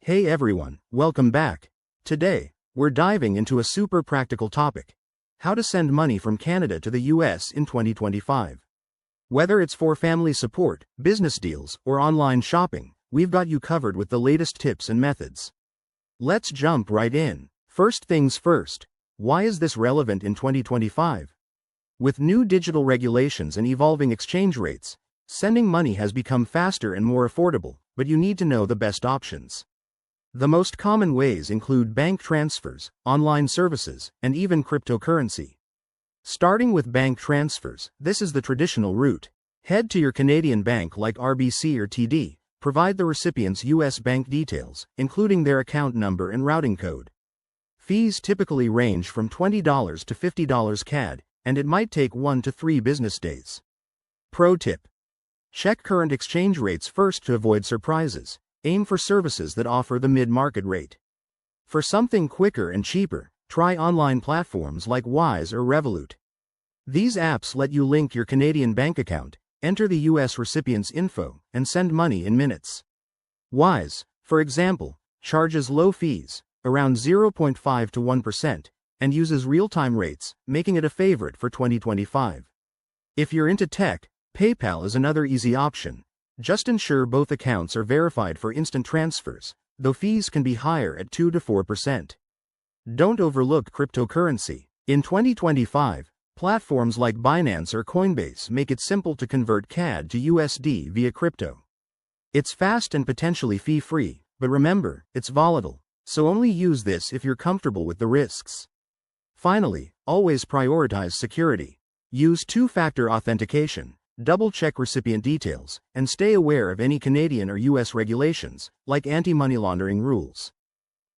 Hey everyone, welcome back. Today, we're diving into a super practical topic: how to send money from Canada to the US in 2025. Whether it's for family support, business deals, or online shopping, we've got you covered with the latest tips and methods. Let's jump right in. First things first, why is this relevant in 2025? With new digital regulations and evolving exchange rates, sending money has become faster and more affordable, but you need to know the best options. The most common ways include bank transfers, online services, and even cryptocurrency. Starting with bank transfers, this is the traditional route. Head to your Canadian bank like RBC or TD, provide the recipient's US bank details, including their account number and routing code. Fees typically range from $20 to $50 CAD, and it might take 1 to 3 business days. Pro tip: check current exchange rates first to avoid surprises. Aim for services that offer the mid-market rate. For something quicker and cheaper, try online platforms like Wise or Revolut. These apps let you link your Canadian bank account, enter the US recipient's info, and send money in minutes. Wise, for example, charges low fees, around 0.5 to 1%, and uses real-time rates, making it a favorite for 2025. If you're into tech, PayPal is another easy option. Just ensure both accounts are verified for instant transfers, though fees can be higher at 2 to 4%. Don't overlook cryptocurrency. In 2025, platforms like Binance or Coinbase make it simple to convert CAD to USD via crypto. It's fast and potentially fee-free, but remember, it's volatile, so only use this if you're comfortable with the risks. Finally, always prioritize security. Use two-factor authentication. Double-check recipient details, and stay aware of any Canadian or US regulations, like anti-money laundering rules.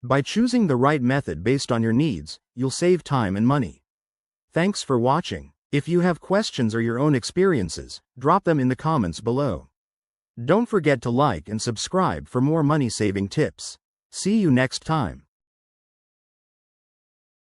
By choosing the right method based on your needs, you'll save time and money. Thanks for watching. If you have questions or your own experiences, drop them in the comments below. Don't forget to like and subscribe for more money-saving tips. See you next time.